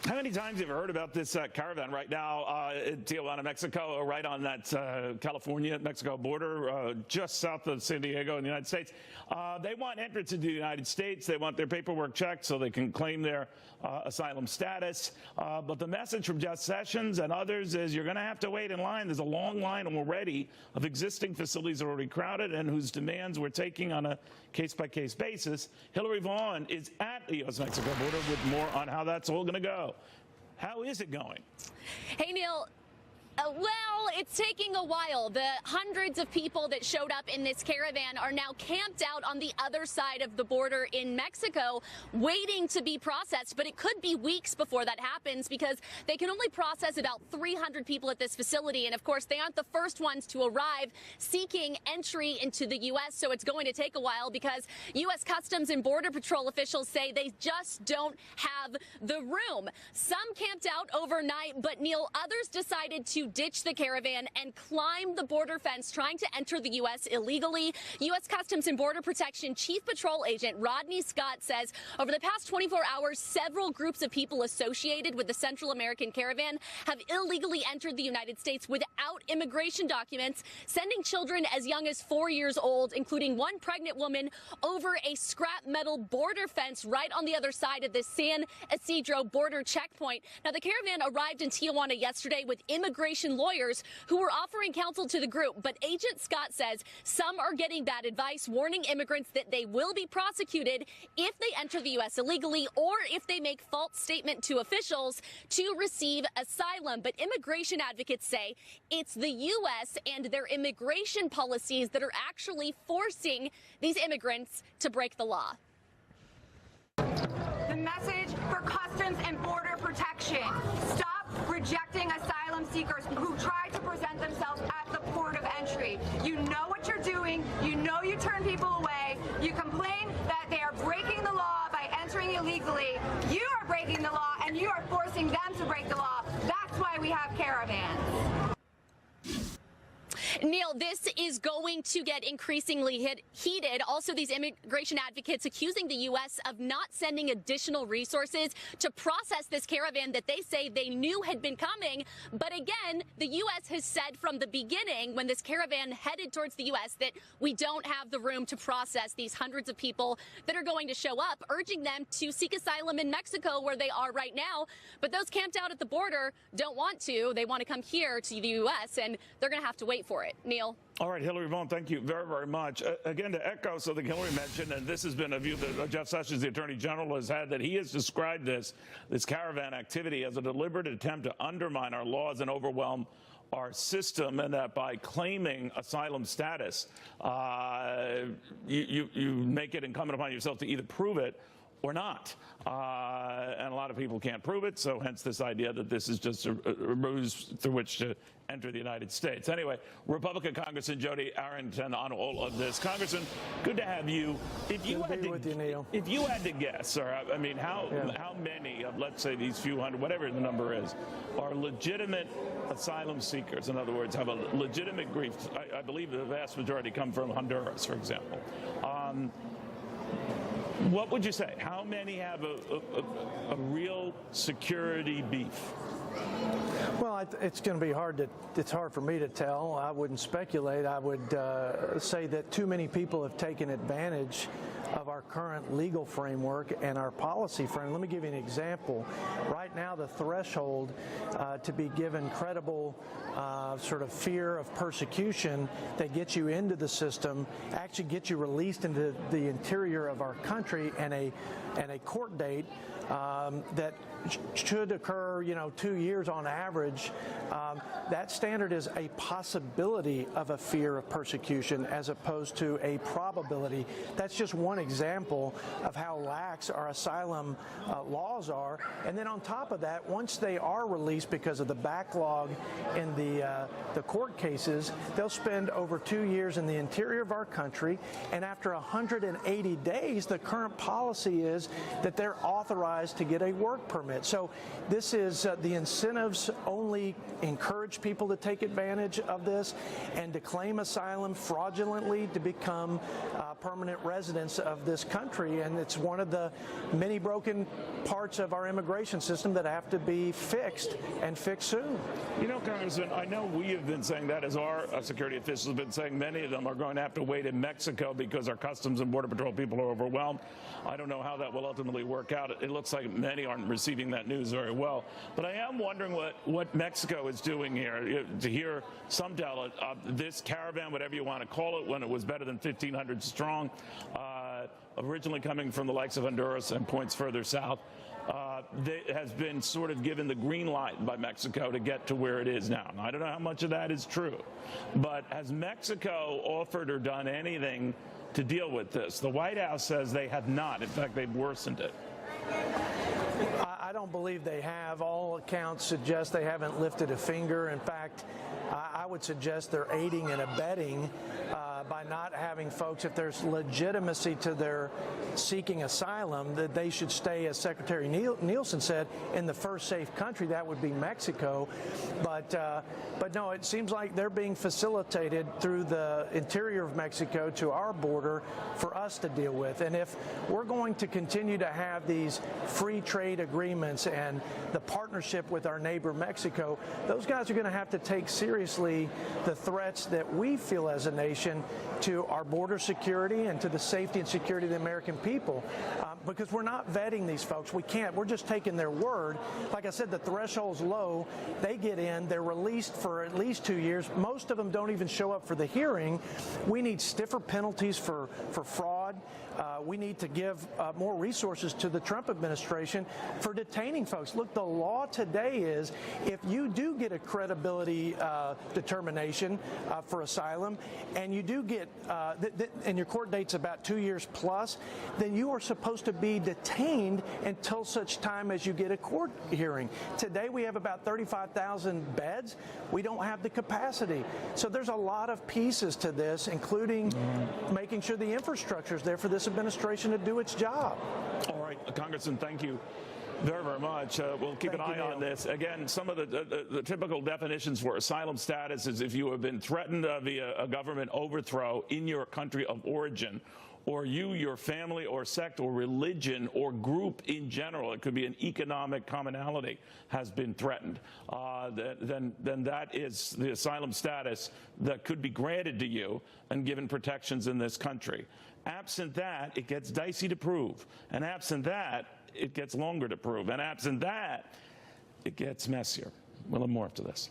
How many times have you heard about this caravan right now in Tijuana, Mexico, right on that California-Mexico border, just south of San Diego in the United States? They want entrance into the United States. They want their paperwork checked so they can claim their asylum status. But the message from Jeff Sessions and others is you're going to have to wait in line. There's a long line already of existing facilities that are already crowded and whose demands we're taking on a case-by-case basis. Hillary Vaughn is at the U.S.-Mexico border with more on how that's all going to go. How is it going? Hey, Neil. Well, it's taking a while. The hundreds of people that showed up in this caravan are now camped out on the other side of the border in Mexico, waiting to be processed. But it could be weeks before that happens because they can only process about 300 people at this facility. And of course, they aren't the first ones to arrive seeking entry into the U.S. So it's going to take a while because U.S. Customs and Border Patrol officials say they just don't have the room. Some camped out overnight, but Neil, others decided to ditch the caravan and climb the border fence, trying to enter the U.S. illegally. U.S. Customs and Border Protection Chief Patrol Agent Rodney Scott says over the past 24 hours, several groups of people associated with the Central American caravan have illegally entered the United States without immigration documents, sending children as young as 4 years old, including one pregnant woman, over a scrap metal border fence right on the other side of the San Isidro border checkpoint. Now, the caravan arrived in Tijuana yesterday with immigration lawyers who were offering counsel to the group. But Agent Scott says some are getting bad advice, warning immigrants that they will be prosecuted if they enter the U.S. illegally or if they make false statement to officials to receive asylum. But immigration advocates say it's the U.S. and their immigration policies that are actually forcing these immigrants to break the law. The message for Customs and Border Protection: stop rejecting asylum seekers who try to present themselves at the port of entry. You know what you're doing. You know you turn people away. You complain that they are breaking the law by entering illegally. You are breaking the law, and you are forcing them to break the law. That's why we have caravans. Neil, this is going to get increasingly heated. Also, these immigration advocates accusing the U.S. of not sending additional resources to process this caravan that they say they knew had been coming. But again, the U.S. has said from the beginning, when this caravan headed towards the U.S., that we don't have the room to process these hundreds of people that are going to show up, urging them to seek asylum in Mexico, where they are right now. But those camped out at the border don't want to. They want to come here to the U.S., and they're going to have to wait for it. Neil. All right, Hillary Vaughn, thank you very, very much. Again, to echo something Hillary mentioned, and this has been a view that Jeff Sessions, the Attorney General, has had, that he has described this caravan activity as a deliberate attempt to undermine our laws and overwhelm our system, and that by claiming asylum status, you make it incumbent upon yourself to either prove it or not. And a lot of people can't prove it, so hence this idea that this is just a ruse through which to enter the United States. Anyway, Republican Congressman Jody Arrington on all of this. Congressman, good to have you. If you had to guess, or I mean, how many of, let's say, these few hundred, whatever the number is, are legitimate asylum seekers? In other words, have a legitimate grief. I believe the vast majority come from Honduras, for example. What would you say? How many have a real security beef? Well, it's going to be it's hard for me to tell. I wouldn't speculate. I would say that too many people have taken advantage of our current legal framework and our policy framework. Let me give you an example. Right now, the threshold to be given credible sort of fear of persecution that gets you into the system actually gets you released into the interior of our country, and a court date that should occur, 2 years on average. That standard is a possibility of a fear of persecution as opposed to a probability. That's just one example of how lax our asylum laws are. And then on top of that, once they are released because of the backlog in the the court cases, they'll spend over 2 years in the interior of our country, and after 180 days, the current policy is that they're authorized to get a work permit. So this is the incentives only encourage people to take advantage of this and to claim asylum fraudulently to become permanent residents of this country. And it's one of the many broken parts of our immigration system that have to be fixed and fixed soon. You know, Congressman, I know we have been saying that, as our security officials have been saying. Many of them are going to have to wait in Mexico because our Customs and Border Patrol people are overwhelmed. I don't know how that will ultimately work out. It looks like many aren't receiving that news very well. But I am wondering what Mexico is doing here. To hear some tell it, this caravan, whatever you want to call it, when it was better than 1,500 strong, originally coming from the likes of Honduras and points further south, has been sort of given the green light by Mexico to get to where it is now. I don't know how much of that is true, but has Mexico offered or done anything to deal with this? The White House says they have not. In fact, they've worsened it. I don't believe they have. All accounts suggest they haven't lifted a finger. In fact, I would suggest they're aiding and abetting by not having folks, if there's legitimacy to their seeking asylum, that they should stay, as Secretary Nielsen said, in the first safe country. That would be Mexico. But no, it seems like they're being facilitated through the interior of Mexico to our border for us to deal with. And if we're going to continue to have these free trade agreements and the partnership with our neighbor Mexico, those guys are going to have to take seriously the threats that we feel as a nation to our border security and to the safety and security of the American people, because we're not vetting these folks. We can't. We're just taking their word. Like I said, the threshold's low. They get in. They're released for at least 2 years. Most of them don't even show up for the hearing. We need stiffer penalties for fraud. We need to give more resources to the Trump administration for detaining folks. Look, the law today is if you do get a credibility determination for asylum and you do get, and your court date's about 2 years plus, then you are supposed to be detained until such time as you get a court hearing. Today we have about 35,000 beds. We don't have the capacity. So there's a lot of pieces to this, including making sure the infrastructure is there for this administration to do its job. All right, Congressman, thank you very, very much. We'll keep an eye on this. Again, some of the typical definitions for asylum status is if you have been threatened via a government overthrow in your country of origin, or you, your family, or sect, or religion, or group in general, it could be an economic commonality, has been threatened, then that is the asylum status that could be granted to you and given protections in this country. Absent that, it gets dicey to prove. And absent that, it gets longer to prove. And absent that, it gets messier. We'll have more after this.